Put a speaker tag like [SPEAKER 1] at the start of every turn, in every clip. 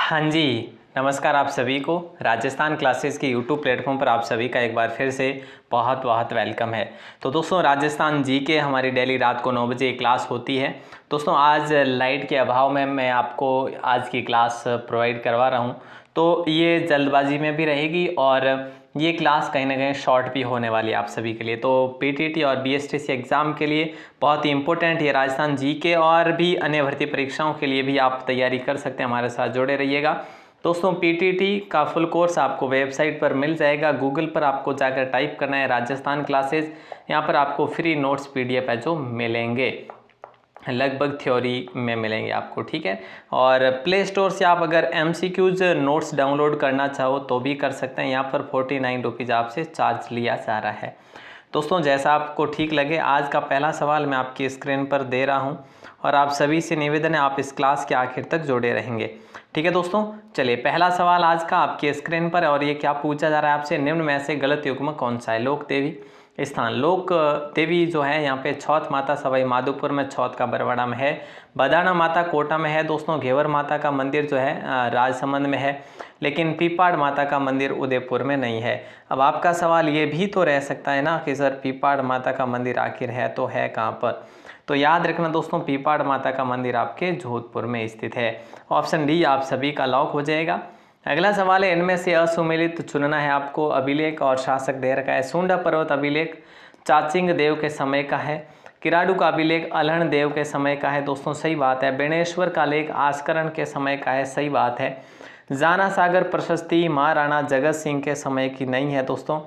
[SPEAKER 1] हाँ जी, नमस्कार आप सभी को। राजस्थान क्लासेस के यूट्यूब प्लेटफॉर्म पर आप सभी का एक बार फिर से बहुत बहुत वेलकम है। तो दोस्तों, राजस्थान जीके हमारी डेली रात को 9 बजे क्लास होती है। दोस्तों, आज लाइट के अभाव में मैं आपको आज की क्लास प्रोवाइड करवा रहा हूँ, तो ये जल्दबाजी में भी रहेगी और ये क्लास कहीं ना कहीं शॉर्ट भी होने वाली है आप सभी के लिए। तो पीटीटी और बीएसटीसी एग्ज़ाम के लिए बहुत ही इंपॉर्टेंट ये राजस्थान जीके और भी अन्य भर्ती परीक्षाओं के लिए भी आप तैयारी कर सकते हैं। हमारे साथ जुड़े रहिएगा दोस्तों। पीटीटी का फुल कोर्स आपको वेबसाइट पर मिल जाएगा। गूगल पर आपको जाकर टाइप करना है राजस्थान क्लासेस। यहाँ पर आपको फ्री नोट्स पीडीएफ है जो मिलेंगे, लगभग थ्योरी में मिलेंगे आपको, ठीक है। और प्ले स्टोर से आप अगर एमसीक्यूज नोट्स डाउनलोड करना चाहो तो भी कर सकते हैं। यहाँ पर 49 रुपीज़ आपसे चार्ज लिया जा रहा है। दोस्तों, जैसा आपको ठीक लगे, आज का पहला सवाल मैं आपकी स्क्रीन पर दे रहा हूँ और आप सभी से निवेदन है आप इस क्लास के आखिर तक जुड़े रहेंगे, ठीक है। दोस्तों चलिए, पहला सवाल आज का आपकी स्क्रीन पर है और ये क्या पूछा जा रहा है आपसे, निम्न में से गलत युग्म कौन सा है। लोक देवी स्थान, लोक देवी जो है यहाँ पे छौथ माता सवाई माधोपुर में, छौथ का बरवाड़ा में है। बदाना माता कोटा में है दोस्तों। घेवर माता का मंदिर जो है राजसमंद में है, लेकिन पीपाड़ माता का मंदिर उदयपुर में नहीं है। अब आपका सवाल ये भी तो रह सकता है ना कि सर पीपाड़ माता का मंदिर आखिर है तो है कहाँ पर। तो याद रखना दोस्तों, पीपाड़ माता का मंदिर आपके जोधपुर में स्थित है। ऑप्शन डी आप सभी का लॉक हो जाएगा। अगला सवाल है, इनमें से असुमेलित चुनना है आपको। अभिलेख और शासक दे रखा है। सुंडा पर्वत अभिलेख चाचिंग देव के समय का है। किराडू का अभिलेख अलहन देव के समय का है दोस्तों, सही बात है। बेणेश्वर का लेख आस्करण के समय का है, सही बात है। जाना सागर प्रशस्ति महाराणा जगत सिंह के समय की नहीं है दोस्तों।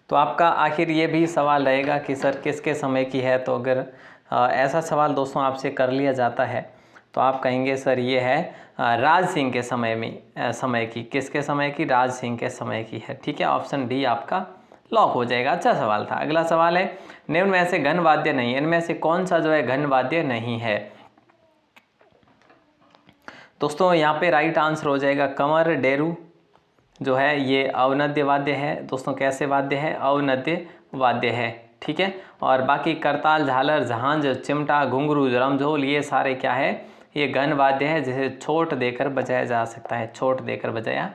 [SPEAKER 1] तो आपका आखिर ये भी सवाल रहेगा कि सर किसके समय की है। तो अगर ऐसा सवाल दोस्तों आपसे कर लिया जाता है तो आप कहेंगे सर ये है राज सिंह के समय में, समय की। किसके समय की? राज सिंह के समय की है, ठीक है। ऑप्शन डी आपका लॉक हो जाएगा। अच्छा सवाल था। अगला सवाल है, निम्न में से घन वाद्य नहीं, इनमें से कौन सा जो है घन वाद्य नहीं है। दोस्तों यहाँ पे राइट आंसर हो जाएगा कमर डेरू जो है ये अवनद्य वाद्य है दोस्तों। कैसे वाद्य है? अवनद्य वाद्य है, ठीक है। और बाकी करताल, झालर, झांझ, चिमटा, घुंघरू, रमझोल ये सारे क्या है? ये घन वाद्य है जिसे छोट देकर बजाया जा सकता है, छोट देकर बजाया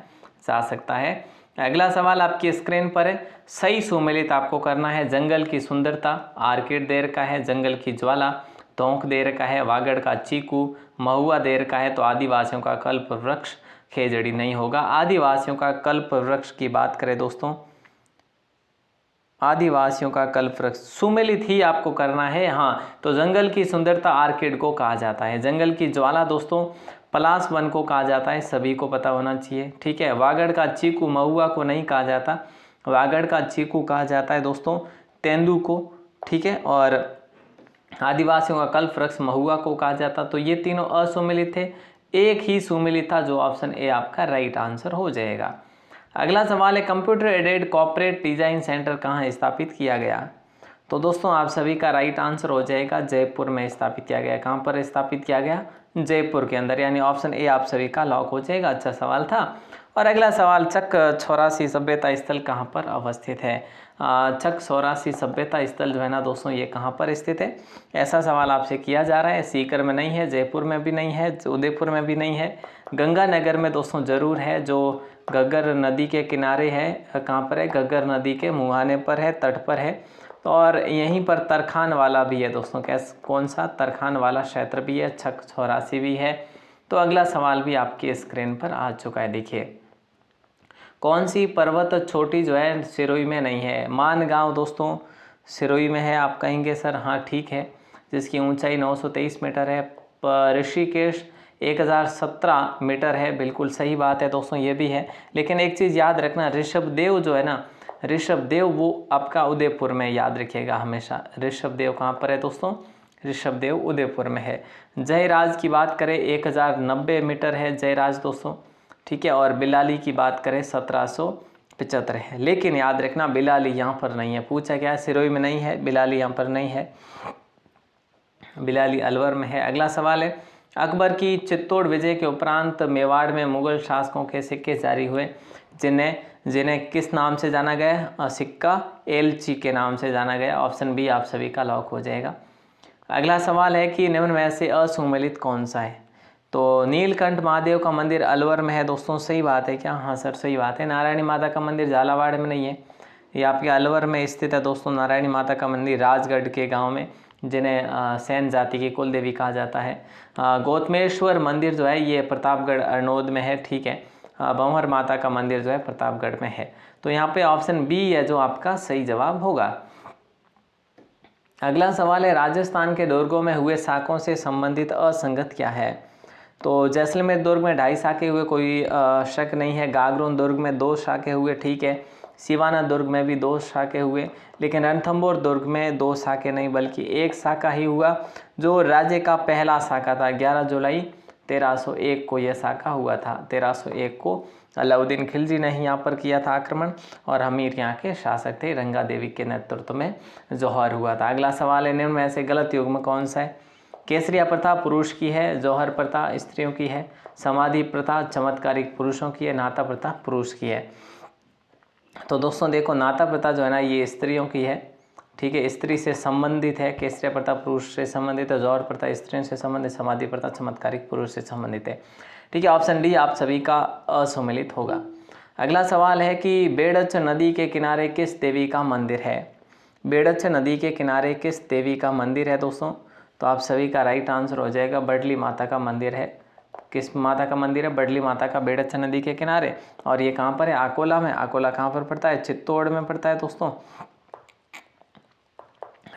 [SPEAKER 1] जा सकता है। अगला सवाल आपकी स्क्रीन पर है, सही सुमेलित आपको करना है। जंगल की सुंदरता आर्किड दे रखा है। जंगल की ज्वाला तोंक दे रखा है। वागड़ का चीकू महुआ दे रखा है। तो आदिवासियों का कल्प वृक्ष खेजड़ी नहीं होगा। आदिवासियों का कल्प वृक्ष की बात करें दोस्तों, आदिवासियों का कल्प वृक्ष सुमेलित ही आपको करना है। हाँ, तो जंगल की सुंदरता आर्किड को कहा जाता है। जंगल की ज्वाला दोस्तों पलाश वन को कहा जाता है, सभी को पता होना चाहिए, ठीक है। वागड़ का चीकू महुआ को नहीं कहा जाता। वागड़ का चीकू कहा जाता है दोस्तों तेंदू को, ठीक है। और आदिवासियों का कल्प वृक्ष महुआ को कहा जाता। तो ये तीनों असुमेलित थे, एक ही सुमेलित था जो ऑप्शन ए आपका राइट आंसर हो जाएगा। अगला सवाल है, computer aided corporate design centre कहाँ स्थापित किया गया। तो दोस्तों आप सभी का राइट आंसर हो जाएगा जयपुर में स्थापित किया गया। कहाँ पर स्थापित किया गया? जयपुर के अंदर, यानी ऑप्शन ए आप सभी का लॉक हो जाएगा। अच्छा सवाल था। और अगला सवाल, चक 84 सभ्यता स्थल कहाँ पर अवस्थित है। चक 84 सभ्यता स्थल जो है ना दोस्तों ये कहाँ पर स्थित है, ऐसा सवाल आपसे किया जा रहा है। सीकर में नहीं है, जयपुर में भी नहीं है, उदयपुर में भी नहीं है, गंगानगर में दोस्तों ज़रूर है, जो घग्गर नदी के किनारे है। कहाँ पर है? घग्गर नदी के मुहाने पर है, तट पर है। और यहीं पर तरखान वाला भी है दोस्तों। कौन सा? तरखान वाला क्षेत्र भी है, छक 84 भी है। तो अगला सवाल भी आपकी स्क्रीन पर आ चुका है। देखिए, कौन सी पर्वत चोटी जो है सिरोही में नहीं है। मानगांव दोस्तों सिरोही में है। आप कहेंगे सर हाँ ठीक है, जिसकी ऊंचाई 923 मीटर है। ऋषिकेश 1017 मीटर है, बिल्कुल सही बात है दोस्तों, ये भी है। लेकिन एक चीज़ याद रखना, ऋषभदेव जो है ना, ऋषभदेव वो आपका उदयपुर में, याद रखिएगा हमेशा। ऋषभदेव कहाँ पर है दोस्तों? ऋषभदेव उदयपुर में है। जयराज की बात करें 1090 मीटर है जयराज दोस्तों, ठीक है। और बिलाली की बात करें 1775 है। लेकिन याद रखना बिलाली यहाँ पर नहीं है। पूछा क्या है? सिरोही में नहीं है, बिलाली यहाँ पर नहीं है, बिलाली अलवर में है। अगला सवाल है, अकबर की चित्तौड़ विजय के उपरांत मेवाड़ में मुगल शासकों के सिक्के जारी हुए, जिन्हें जिन्हें किस नाम से जाना गया? सिक्का एलची के नाम से जाना गया। ऑप्शन बी आप सभी का लॉक हो जाएगा। अगला सवाल है कि निम्न में से असुमेलित कौन सा है। तो नीलकंठ महादेव का मंदिर अलवर में है दोस्तों, सही बात है क्या? हाँ सर सही बात है। नारायणी माता का मंदिर झालावाड़ में नहीं है, ये आपके अलवर में स्थित है दोस्तों। नारायणी माता का मंदिर राजगढ़ के गांव में, जिन्हें सेन जाति की कुल देवी कहा जाता है। गौतमेश्वर मंदिर जो है ये प्रतापगढ़ अरनोद में है, ठीक है। भंवर माता का मंदिर जो है प्रतापगढ़ में है। तो यहाँ पे ऑप्शन बी है जो आपका सही जवाब होगा। अगला सवाल है, राजस्थान के दुर्गों में हुए साकों से संबंधित असंगत क्या है? तो जैसलमेर दुर्ग में 2.5 साके हुए, कोई शक नहीं है। गागरोन दुर्ग में 2 साके हुए, ठीक है। सिवाना दुर्ग में भी 2 साके हुए, लेकिन रणथंभौर दुर्ग में 2 साके नहीं बल्कि 1 साका ही हुआ, जो राज्य का पहला साका था। 11 जुलाई 1301 को यह साका हुआ था। 1301 को अलाउद्दीन खिलजी ने यहाँ पर किया था आक्रमण, और हमीर यहाँ के शासक थे। रंगा देवी के नेतृत्व में जौहर हुआ था। अगला सवाल है, निम्न में से गलत युग्म कौन सा है? केसरिया प्रथा पुरुष की है, जौहर प्रथा स्त्रियों की है, समाधि प्रथा चमत्कारिक पुरुषों की है, नाता प्रथा पुरुष की है। तो दोस्तों देखो, नाता प्रथा जो है ना ये स्त्रियों की है, ठीक है, स्त्री से संबंधित है। केसरिया प्रथा पुरुष से संबंधित है, जौहर प्रथा स्त्रियों से संबंधित, समाधि प्रथा चमत्कारिक पुरुष से संबंधित है, ठीक है। ऑप्शन डी आप सभी का असम्मिलित होगा। अगला सवाल है कि बेड़च नदी के किनारे किस देवी का मंदिर है? बेड़च नदी के किनारे किस देवी का मंदिर है दोस्तों? तो आप सभी का राइट आंसर हो जाएगा बडली माता का मंदिर है। किस माता का मंदिर है? बडली माता का, बेड़च नदी के किनारे। और ये कहाँ पर है? अकोला में। अकोला कहाँ पर पड़ता है? चित्तौड़ में पड़ता है दोस्तों,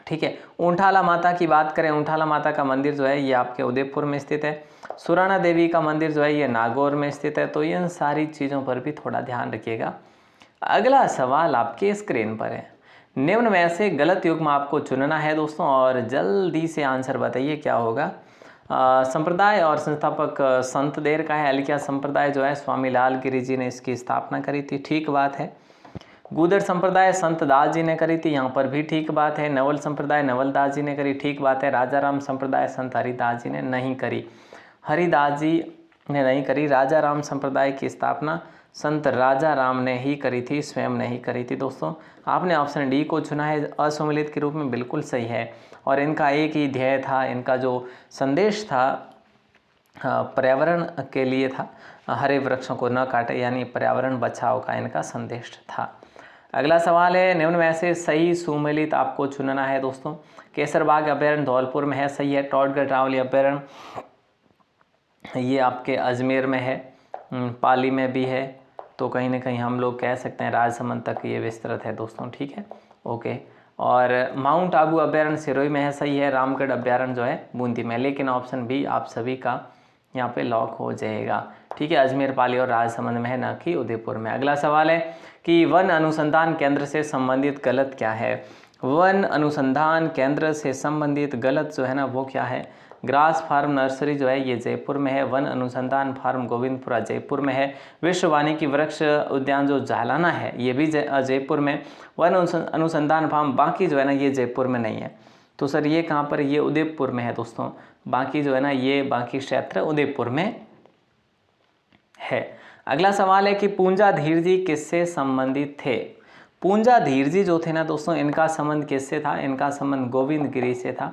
[SPEAKER 1] ठीक है। ऊंठाला माता की बात करें, ऊंठाला माता का मंदिर जो है ये आपके उदयपुर में स्थित है। सुराना देवी का मंदिर जो है ये नागौर में स्थित है। तो इन सारी चीज़ों पर भी थोड़ा ध्यान रखिएगा। अगला सवाल आपके स्क्रीन पर है, निम्न में से गलत युग्म आपको चुनना है दोस्तों, और जल्दी से आंसर बताइए क्या होगा। संप्रदाय और संस्थापक संत देर का है। अलिकिया संप्रदाय जो है स्वामी लाल गिरी जी ने इसकी स्थापना करी थी, ठीक बात है। गूदर संप्रदाय संत दास जी ने करी थी, यहाँ पर भी ठीक बात है। नवल संप्रदाय नवल दास जी ने करी, ठीक बात है। राजाराम संप्रदाय संत हरिदास जी ने नहीं करी, हरिदास जी ने नहीं करी। राजाराम संप्रदाय की स्थापना संत राजा राम ने ही करी थी, स्वयं ने ही करी थी दोस्तों। आपने ऑप्शन डी को चुना है असम्मिलित के रूप में, बिल्कुल सही है। और इनका एक ही ध्येय था, इनका जो संदेश था पर्यावरण के लिए था, हरे वृक्षों को न काटे, यानी पर्यावरण बचाओ का इनका संदेश था। अगला सवाल है, निम्न में से सही सुमेलित आपको चुनना है दोस्तों। केसरबाग अभ्यारण्य धौलपुर में है, सही है। टॉडगढ़ रावली अभ्यारण्य ये आपके अजमेर में है, पाली में भी है। तो कहीं ना कहीं हम लोग कह सकते हैं राजसमंद तक ये विस्तृत है दोस्तों, ठीक है, ओके। और माउंट आबू अभ्यारण्य सिरोही में है, सही है। रामगढ़ अभ्यारण्य जो है बूंदी में, लेकिन ऑप्शन बी आप सभी का यहाँ पे लॉक हो जाएगा, ठीक है। अजमेर, पाली और राजसमंद में है, न कि उदयपुर में। अगला सवाल है कि वन अनुसंधान केंद्र से संबंधित गलत क्या है? वन अनुसंधान केंद्र से संबंधित गलत जो है ना वो क्या है? ग्रास फार्म नर्सरी जो है ये जयपुर में है। वन अनुसंधान फार्म गोविंदपुरा जयपुर में है। विश्व वानिकी वृक्ष उद्यान जो जालाना है ये भी जयपुर में। वन अनुसंधान फार्म बाकी जो है ना ये जयपुर में नहीं है। तो सर ये कहाँ पर? ये उदयपुर में है दोस्तों। बाकी जो है ना ये बाकी क्षेत्र उदयपुर में है। अगला सवाल है कि पूंजा धीर जी किससे संबंधित थे? पूंजा धीर जी जो थे ना दोस्तों, इनका संबंध किससे था? इनका संबंध गोविंद गिरी से था।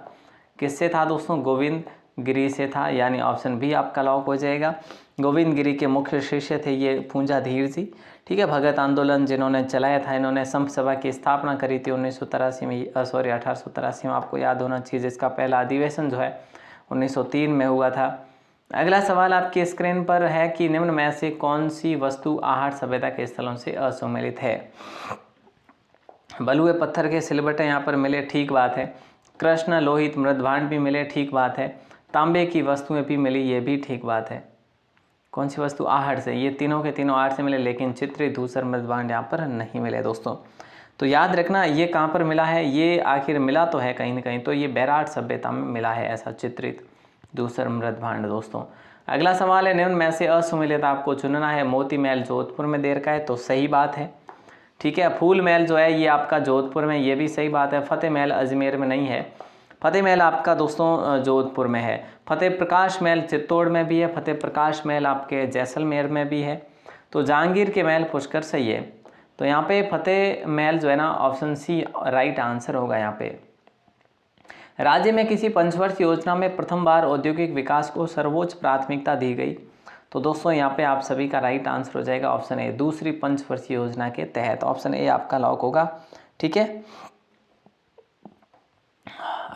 [SPEAKER 1] किससे था दोस्तों? गोविंद गिरी से था, यानी ऑप्शन बी आपका लॉक हो जाएगा। गोविंद गिरी के मुख्य शिष्य थे ये पूंजा धीर जी, ठीक है। भगत आंदोलन जिन्होंने चलाया था, इन्होंने संत सभा की स्थापना करी थी 1883 में, आपको याद होना चाहिए। जिसका पहला अधिवेशन जो है 1903 में हुआ था। अगला सवाल आपकी स्क्रीन पर है कि निम्न में से कौन सी वस्तु आहट सभ्यता के स्थलों से असुमेलित है? बलुए पत्थर के सिलबट्टे यहाँ पर मिले, ठीक बात है। कृष्ण लोहित मृदभांड भी मिले, ठीक बात है। तांबे की वस्तुएं भी मिली, ये भी ठीक बात है। कौन सी वस्तु? आहट से। ये तीनों के तीनों आहट से मिले, लेकिन चित्रित धूसर मृदभांड यहाँ पर नहीं मिले दोस्तों। तो याद रखना ये कहाँ पर मिला है, ये आखिर मिला तो है कहीं ना कहीं, तो ये बैराट सभ्यता में मिला है ऐसा चित्रित धूसर मृदभांड दोस्तों। अगला सवाल है, निम्न में से असुमेलित आपको चुनना है। मोती महल जोधपुर में देर का है, तो सही बात है, ठीक है। फूल महल जो है ये आपका जोधपुर में, ये भी सही बात है। फतेह महल अजमेर में नहीं है, फतेह महल आपका दोस्तों जोधपुर में है। फतेह प्रकाश महल चित्तौड़ में भी है। फतेह प्रकाश महल आपके जैसलमेर में भी है। तो जहांगीर के महल पुष्कर सही है। तो यहाँ पे फतेह महल जो है ना ऑप्शन सी राइट आंसर होगा यहाँ पे। राज्य में किसी पंचवर्षीय योजना में प्रथम बार औद्योगिक विकास को सर्वोच्च प्राथमिकता दी गई। तो दोस्तों यहाँ पे आप सभी का राइट आंसर हो जाएगा ऑप्शन ए, दूसरी पंचवर्षीय योजना के तहत। ऑप्शन ए आपका लॉक होगा। ठीक है,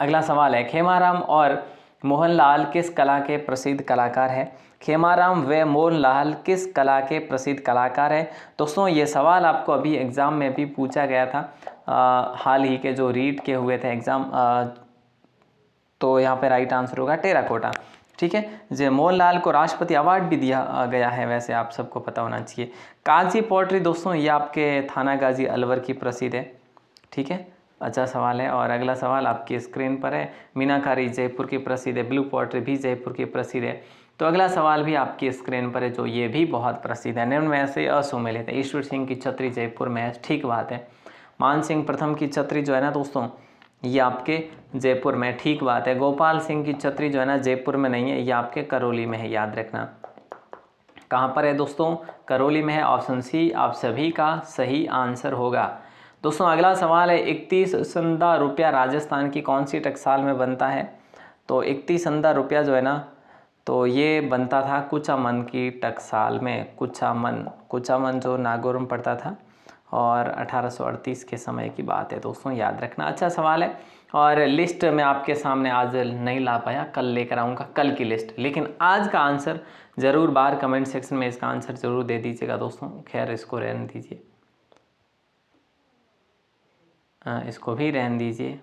[SPEAKER 1] अगला सवाल है, खेमाराम और मोहनलाल किस कला के प्रसिद्ध कलाकार हैं? खेमाराम व मोहनलाल किस कला के प्रसिद्ध कलाकार हैं? दोस्तों ये सवाल आपको अभी एग्ज़ाम में भी पूछा गया था, हाल ही के जो रीट के हुए थे एग्ज़ाम। तो यहाँ पे राइट आंसर होगा टेराकोटा। ठीक है, जो मोहनलाल को राष्ट्रपति अवार्ड भी दिया गया है, वैसे आप सबको पता होना चाहिए। कागजी पॉटरी दोस्तों ये आपके थानागाजी अलवर की प्रसिद्ध है। ठीक है, अच्छा सवाल है। और अगला सवाल आपकी स्क्रीन पर है, मीनाकारी जयपुर की प्रसिद्ध है, ब्लू पॉटरी भी जयपुर की प्रसिद्ध है। तो अगला सवाल भी आपकी स्क्रीन पर है, जो ये भी बहुत प्रसिद्ध है, निम्न में से असुमेलित है। ईश्वर सिंह की छतरी जयपुर में है, ठीक बात है। मान सिंह प्रथम की छतरी जो है ना दोस्तों, ये आपके जयपुर में, ठीक बात है। गोपाल सिंह की छतरी जो है ना जयपुर में नहीं है, ये आपके करौली में है, याद रखना। कहाँ पर है दोस्तों? करौली में है। ऑप्शन सी आप सभी का सही आंसर होगा। दोस्तों अगला सवाल है, 31 रुपया राजस्थान की कौन सी टकसाल में बनता है? तो 31 रुपया जो है ना, तो ये बनता था कुचामन की टकसाल में। कुचामन जो नागौर में पड़ता था, और 1838 के समय की बात है दोस्तों, याद रखना। अच्छा सवाल है। और लिस्ट मैं आपके सामने आज नहीं ला पाया, कल लेकर आऊँगा, कल की लिस्ट। लेकिन आज का आंसर ज़रूर बाहर कमेंट सेक्शन में इसका आंसर ज़रूर दे दीजिएगा दोस्तों। खैर इसको रहने दीजिए, इसको भी रहने दीजिए,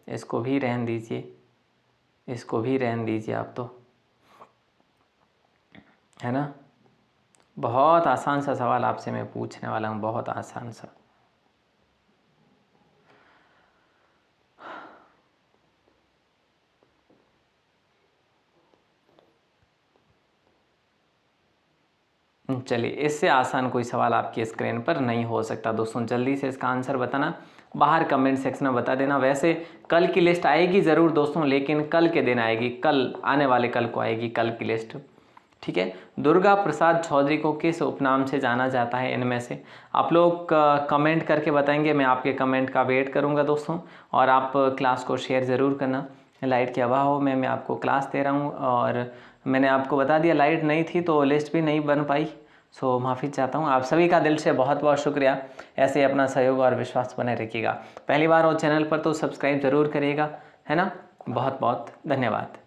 [SPEAKER 1] इसको भी रहने दीजिए, इसको भी रहने दीजिए आप, तो है ना। बहुत आसान सा सवाल आपसे मैं पूछने वाला हूँ, बहुत आसान सा। चलिए, इससे आसान कोई सवाल आपकी स्क्रीन पर नहीं हो सकता दोस्तों। जल्दी से इसका आंसर बताना, बाहर कमेंट सेक्शन में बता देना। वैसे कल की लिस्ट आएगी ज़रूर दोस्तों, लेकिन कल के दिन आएगी, कल आने वाले कल को आएगी कल की लिस्ट। ठीक है, दुर्गा प्रसाद चौधरी को किस उपनाम से जाना जाता है? इनमें से आप लोग कमेंट करके बताएंगे, मैं आपके कमेंट का वेट करूंगा दोस्तों। और आप क्लास को शेयर ज़रूर करना। लाइट के अभाव में मैं आपको क्लास दे रहा हूं, और मैंने आपको बता दिया लाइट नहीं थी तो लिस्ट भी नहीं बन पाई। सो माफ़ी चाहता हूँ। आप सभी का दिल से बहुत बहुत शुक्रिया। ऐसे अपना सहयोग और विश्वास बनाए रखिएगा। पहली बार हो चैनल पर तो सब्सक्राइब ज़रूर करिएगा, है ना। बहुत बहुत धन्यवाद।